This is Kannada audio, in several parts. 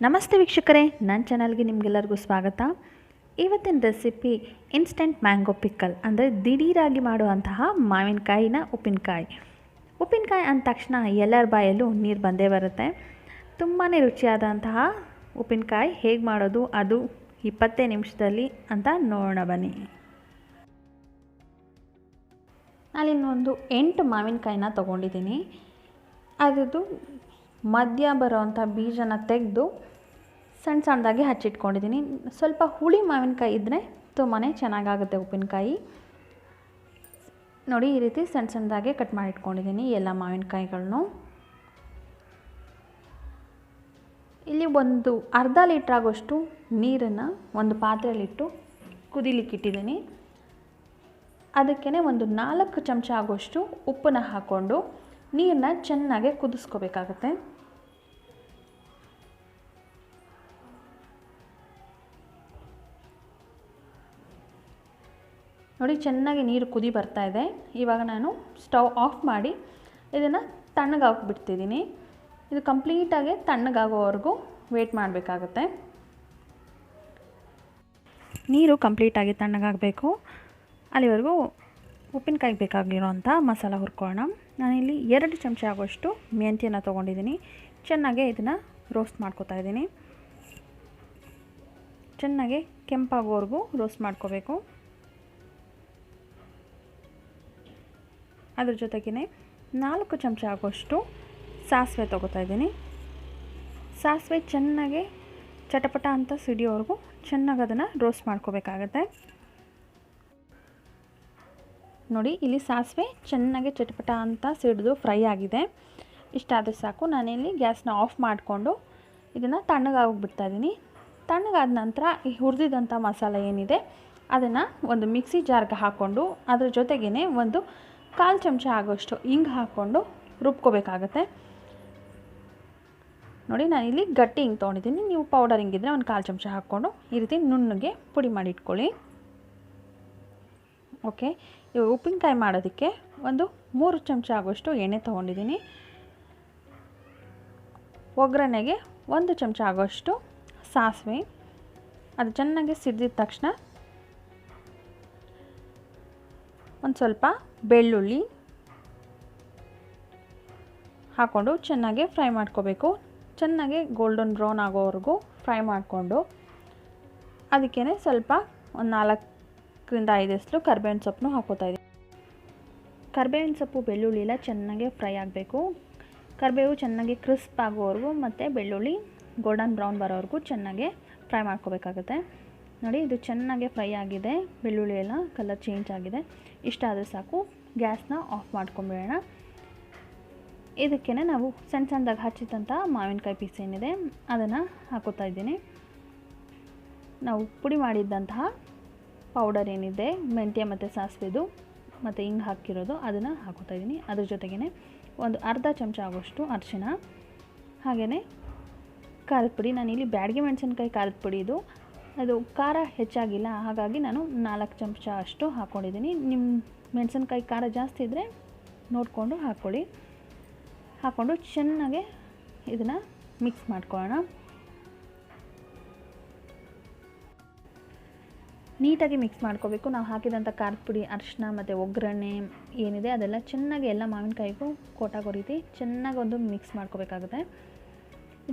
ನಮಸ್ತೆ ವೀಕ್ಷಕರೇ, ನನ್ನ ಚಾನಲ್ಗೆ ನಿಮಗೆಲ್ಲರಿಗೂ ಸ್ವಾಗತ. ಇವತ್ತಿನ ರೆಸಿಪಿ ಇನ್ಸ್ಟೆಂಟ್ ಮ್ಯಾಂಗೋ ಪಿಕ್ಕಲ್, ಅಂದರೆ ದಿಢೀರಾಗಿ ಮಾಡುವಂತಹ ಮಾವಿನಕಾಯಿನ ಉಪ್ಪಿನಕಾಯಿ ಅಂದ ತಕ್ಷಣ ಎಲ್ಲರ ಬಾಯಲ್ಲೂ ನೀರು ಬಂದೇ ಬರುತ್ತೆ. ತುಂಬಾ ರುಚಿಯಾದಂತಹ ಉಪ್ಪಿನಕಾಯಿ ಹೇಗೆ ಮಾಡೋದು, ಅದು 20 ನಿಮಿಷದಲ್ಲಿ ಅಂತ ನೋಡೋಣ ಬನ್ನಿ. ನಾನಿನ್ನೊಂದು 8 ಮಾವಿನಕಾಯಿನ ತೊಗೊಂಡಿದ್ದೀನಿ. ಅದರದ್ದು ಮಧ್ಯ ಬರೋವಂಥ ಬೀಜನ ತೆಗೆದು ಸಣ್ಣ ಸಣ್ಣದಾಗಿ ಹಚ್ಚಿಟ್ಕೊಂಡಿದ್ದೀನಿ. ಸ್ವಲ್ಪ ಹುಳಿ ಮಾವಿನಕಾಯಿ ಇದ್ದರೆ ತುಂಬಾ ಚೆನ್ನಾಗಾಗುತ್ತೆ ಉಪ್ಪಿನಕಾಯಿ. ನೋಡಿ, ಈ ರೀತಿ ಸಣ್ಣ ಸಣ್ಣದಾಗಿ ಕಟ್ ಮಾಡಿಟ್ಕೊಂಡಿದ್ದೀನಿ ಎಲ್ಲ ಮಾವಿನಕಾಯಿಗಳನ್ನು. ಇಲ್ಲಿ ಒಂದು ಅರ್ಧ ಲೀಟ್ರ್ ಆಗೋಷ್ಟು ನೀರನ್ನು ಒಂದು ಪಾತ್ರೆಯಲ್ಲಿಟ್ಟು ಕುದಿಲಿಕ್ಕಿಟ್ಟಿದ್ದೀನಿ. ಅದಕ್ಕೆ ಒಂದು 4 ಚಮಚ ಆಗೋಷ್ಟು ಉಪ್ಪನ್ನು ಹಾಕ್ಕೊಂಡು ನೀರನ್ನ ಚೆನ್ನಾಗಿ ಕುದಿಸ್ಕೋಬೇಕಾಗತ್ತೆ. ನೋಡಿ, ಚೆನ್ನಾಗಿ ನೀರು ಕುದಿ ಬರ್ತಾ ಇದೆ. ಇವಾಗ ನಾನು ಸ್ಟವ್ ಆಫ್ ಮಾಡಿ ಇದನ್ನು ತಣ್ಣಗಾಗ್ಬಿಡ್ತಿದ್ದೀನಿ. ಇದು ಕಂಪ್ಲೀಟಾಗಿ ತಣ್ಣಗಾಗೋವರೆಗೂ ವೇಟ್ ಮಾಡಬೇಕಾಗತ್ತೆ. ನೀರು ಕಂಪ್ಲೀಟಾಗಿ ತಣ್ಣಗಾಗಬೇಕು. ಅಲ್ಲಿವರೆಗೂ ಉಪ್ಪಿನಕಾಯಿಗೆ ಬೇಕಾಗಿರೋಂಥ ಮಸಾಲ ಹುರ್ಕೊಳ್ಳೋಣ. ನಾನಿಲ್ಲಿ 2 ಚಮಚ ಆಗೋಷ್ಟು ಮೆಂತ್ಯನ ತೊಗೊಂಡಿದ್ದೀನಿ. ಚೆನ್ನಾಗಿ ಇದನ್ನು ರೋಸ್ಟ್ ಮಾಡ್ಕೊತಾ ಇದ್ದೀನಿ. ಚೆನ್ನಾಗಿ ಕೆಂಪಾಗೋವರೆಗೂ ರೋಸ್ಟ್ ಮಾಡ್ಕೋಬೇಕು. ಅದ್ರ ಜೊತೆಗೇ 4 ಚಮಚ ಆಗೋಷ್ಟು ಸಾಸಿವೆ ತೊಗೋತಾ ಇದ್ದೀನಿ. ಸಾಸಿವೆ ಚೆನ್ನಾಗಿ ಚಟಪಟ ಅಂತ ಸಿಡಿಯೋವರೆಗೂ ಚೆನ್ನಾಗಿ ಅದನ್ನು ರೋಸ್ಟ್ ಮಾಡ್ಕೋಬೇಕಾಗತ್ತೆ. ನೋಡಿ, ಇಲ್ಲಿ ಸಾಸಿವೆ ಚೆನ್ನಾಗಿ ಚಟಪಟ ಅಂತ ಸಿಡಿದು ಫ್ರೈ ಆಗಿದೆ. ಇಷ್ಟಾದರೆ ಸಾಕು. ನಾನಿಲ್ಲಿ ಗ್ಯಾಸ್ನ ಆಫ್ ಮಾಡಿಕೊಂಡು ಇದನ್ನು ತಣ್ಣಗಾಗ್ಬಿಡ್ತಾ ಇದ್ದೀನಿ. ತಣ್ಣಗಾದ ನಂತರ ಈ ಹುರಿದಿದ್ದಂಥ ಮಸಾಲ ಏನಿದೆ ಅದನ್ನು ಒಂದು ಮಿಕ್ಸಿ ಜಾರ್ಗೆ ಹಾಕ್ಕೊಂಡು ಅದ್ರ ಜೊತೆಗೇ ಒಂದು 1/4 ಚಮಚ ಆಗೋಷ್ಟು ಹಿಂಗೆ ಹಾಕ್ಕೊಂಡು ರುಬ್ಕೋಬೇಕಾಗತ್ತೆ. ನೋಡಿ, ನಾನಿಲ್ಲಿ ಗಟ್ಟಿ ಹಿಂಗೆ ತೊಗೊಂಡಿದ್ದೀನಿ. ನೀವು ಪೌಡರ್ ಹಿಂಗಿದ್ರೆ ಒಂದು 1/4 ಚಮಚ ಹಾಕ್ಕೊಂಡು ಈ ರೀತಿ ನುಣ್ಣಗೆ ಪುಡಿ ಮಾಡಿ ಇಟ್ಕೊಳ್ಳಿ. ಓಕೆ, ಇವಾಗ ಉಪ್ಪಿನಕಾಯಿ ಮಾಡೋದಕ್ಕೆ ಒಂದು 3 ಚಮಚ ಆಗೋಷ್ಟು ಎಣ್ಣೆ ತೊಗೊಂಡಿದ್ದೀನಿ. ಒಗ್ಗರಣೆಗೆ 1 ಚಮಚ ಆಗೋಷ್ಟು ಸಾಸಿವೆ, ಅದು ಚೆನ್ನಾಗಿ ಸಿಡಿದ ತಕ್ಷಣ ಒಂದು ಸ್ವಲ್ಪ ಬೆಳ್ಳುಳ್ಳಿ ಹಾಕ್ಕೊಂಡು ಚೆನ್ನಾಗಿ ಫ್ರೈ ಮಾಡ್ಕೋಬೇಕು. ಚೆನ್ನಾಗಿ ಗೋಲ್ಡನ್ ಬ್ರೌನ್ ಆಗೋವರೆಗೂ ಫ್ರೈ ಮಾಡಿಕೊಂಡು ಅದಕ್ಕೇ ಸ್ವಲ್ಪ ಒಂದು 4ರಿಂದ 5 ಎಸಳು ಕರಿಬೇವಿನ ಸೊಪ್ಪನ್ನು ಹಾಕೋತಾ ಇದ್ದೀನಿ. ಕರಿಬೇವಿನ ಸೊಪ್ಪು ಬೆಳ್ಳುಳ್ಳಿ ಎಲ್ಲ ಚೆನ್ನಾಗಿ ಫ್ರೈ ಆಗಬೇಕು. ಕರಿಬೇವು ಚೆನ್ನಾಗಿ ಕ್ರಿಸ್ಪ್ ಆಗೋವರೆಗೂ ಮತ್ತು ಬೆಳ್ಳುಳ್ಳಿ ಗೋಲ್ಡನ್ ಬ್ರೌನ್ ಬರೋವರೆಗೂ ಚೆನ್ನಾಗಿ ಫ್ರೈ ಮಾಡ್ಕೋಬೇಕಾಗುತ್ತೆ. ನೋಡಿ, ಇದು ಚೆನ್ನಾಗಿ ಫ್ರೈ ಆಗಿದೆ. ಬೆಳ್ಳುಳ್ಳಿ ಎಲ್ಲ ಕಲರ್ ಚೇಂಜ್ ಆಗಿದೆ. ಇಷ್ಟ ಆದರೆ ಸಾಕು. ಗ್ಯಾಸ್ನ ಆಫ್ ಮಾಡ್ಕೊಂಬಿಡೋಣ. ಇದಕ್ಕೇ ನಾವು ಸಣ್ಣ ಸಣ್ಣದಾಗಿ ಹಚ್ಚಿದಂಥ ಮಾವಿನಕಾಯಿ ಪೀಸ್ ಏನಿದೆ ಅದನ್ನು ಹಾಕೋತಾ ಇದ್ದೀನಿ. ನಾವು ಪುಡಿ ಮಾಡಿದ್ದಂತಹ ಪೌಡರ್ ಏನಿದೆ ಮೆಂತ್ಯ ಮತ್ತು ಸಾಸಿವೆದು ಮತ್ತು ಹಿಂಗೆ ಹಾಕಿರೋದು ಅದನ್ನು ಹಾಕೋತಾ ಇದ್ದೀನಿ. ಅದ್ರ ಜೊತೆಗೇ ಒಂದು ಅರ್ಧ ಚಮಚ ಆಗೋಷ್ಟು ಅರಿಶಿಣ, ಹಾಗೆಯೇ ಖಾರದ ಪುಡಿ. ನಾನಿಲ್ಲಿ ಬ್ಯಾಡಗಿ ಮೆಣಸಿನ್ಕಾಯಿ ಖಾರದ ಪುಡಿ ಇದು. ಅದು ಖಾರ ಹೆಚ್ಚಾಗಿಲ್ಲ, ಹಾಗಾಗಿ ನಾನು 4 ಚಮಚ ಅಷ್ಟು ಹಾಕ್ಕೊಂಡಿದ್ದೀನಿ. ನಿಮ್ಮ ಮೆಣಸಿನ್ಕಾಯಿ ಖಾರ ಜಾಸ್ತಿ ಇದ್ದರೆ ನೋಡಿಕೊಂಡು ಹಾಕ್ಕೊಳ್ಳಿ. ಹಾಕ್ಕೊಂಡು ಚೆನ್ನಾಗಿ ಇದನ್ನು ಮಿಕ್ಸ್ ಮಾಡ್ಕೊಳ್ಳೋಣ. ನೀಟಾಗಿ ಮಿಕ್ಸ್ ಮಾಡ್ಕೋಬೇಕು. ನಾವು ಹಾಕಿದಂಥ ಖಾರದ ಪುಡಿ, ಅರಿಶಿನ ಮತ್ತು ಒಗ್ಗರಣೆ ಏನಿದೆ ಅದೆಲ್ಲ ಚೆನ್ನಾಗಿ ಎಲ್ಲ ಮಾವಿನಕಾಯಿಗೂ ಕೋಟಾಗೋ ರೀತಿ ಚೆನ್ನಾಗಿ ಒಂದು ಮಿಕ್ಸ್ ಮಾಡ್ಕೋಬೇಕಾಗುತ್ತೆ.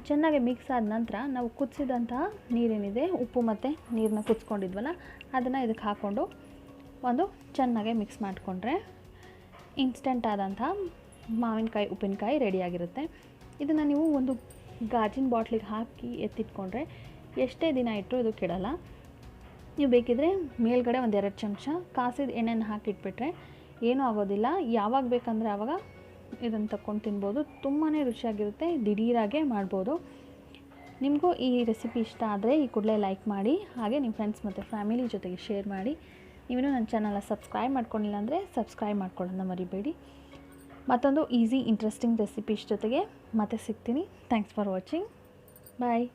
ಚೆನ್ನಾಗಿ ಮಿಕ್ಸ್ ಆದ ನಂತರ ನಾವು ಕುದಿಸಿದಂತಹ ನೀರೇನಿದೆ, ಉಪ್ಪು ಮತ್ತು ನೀರನ್ನ ಕುದಿಸ್ಕೊಂಡಿದ್ವಲ್ಲ ಅದನ್ನು ಇದಕ್ಕೆ ಹಾಕ್ಕೊಂಡು ಒಂದು ಚೆನ್ನಾಗಿ ಮಿಕ್ಸ್ ಮಾಡಿಕೊಂಡ್ರೆ ಇನ್ಸ್ಟೆಂಟ್ ಆದಂಥ ಮಾವಿನಕಾಯಿ ಉಪ್ಪಿನಕಾಯಿ ರೆಡಿಯಾಗಿರುತ್ತೆ. ಇದನ್ನು ನೀವು ಒಂದು ಗಾಜಿನ ಬಾಟ್ಲಿಗೆ ಹಾಕಿ ಎತ್ತಿಟ್ಕೊಂಡ್ರೆ ಎಷ್ಟೇ ದಿನ ಇಟ್ಟರು ಇದು ಕೆಡಲ್ಲ. ನೀವು ಬೇಕಿದ್ರೆ ಮೇಲ್ಗಡೆ ಒಂದು 2 ಚಮಚ ಕಾಸಿದ ಎಣ್ಣೆನ ಹಾಕಿಟ್ಬಿಟ್ರೆ ಏನೂ ಆಗೋದಿಲ್ಲ. ಯಾವಾಗ ಬೇಕಂದರೆ ಆವಾಗ ಇದನ್ನು ತಗೊಂಡು ತಿನ್ಬೋದು. ತುಂಬಾ ರುಚಿಯಾಗಿರುತ್ತೆ. ದಿಢೀರಾಗೆ ಮಾಡ್ಬೋದು. ನಿಮಗೂ ಈ ರೆಸಿಪಿ ಇಷ್ಟ ಆದರೆ ಈ ಕೂಡಲೇ ಲೈಕ್ ಮಾಡಿ, ಹಾಗೆ ನಿಮ್ಮ ಫ್ರೆಂಡ್ಸ್ ಮತ್ತು ಫ್ಯಾಮಿಲಿ ಜೊತೆಗೆ ಶೇರ್ ಮಾಡಿ. ನೀವೇನು ನನ್ನ ಚಾನಲ್ನ ಸಬ್ಸ್ಕ್ರೈಬ್ ಮಾಡ್ಕೊಂಡಿಲ್ಲ ಅಂದರೆ ಸಬ್ಸ್ಕ್ರೈಬ್ ಮಾಡ್ಕೊಳ್ಳೋದನ್ನ ಮರಿಬೇಡಿ. ಮತ್ತೊಂದು ಈಸಿ ಇಂಟ್ರೆಸ್ಟಿಂಗ್ ರೆಸಿಪೀಸ್ ಜೊತೆಗೆ ಮತ್ತೆ ಸಿಗ್ತೀನಿ. Thanks for watching. ಬಾಯ್.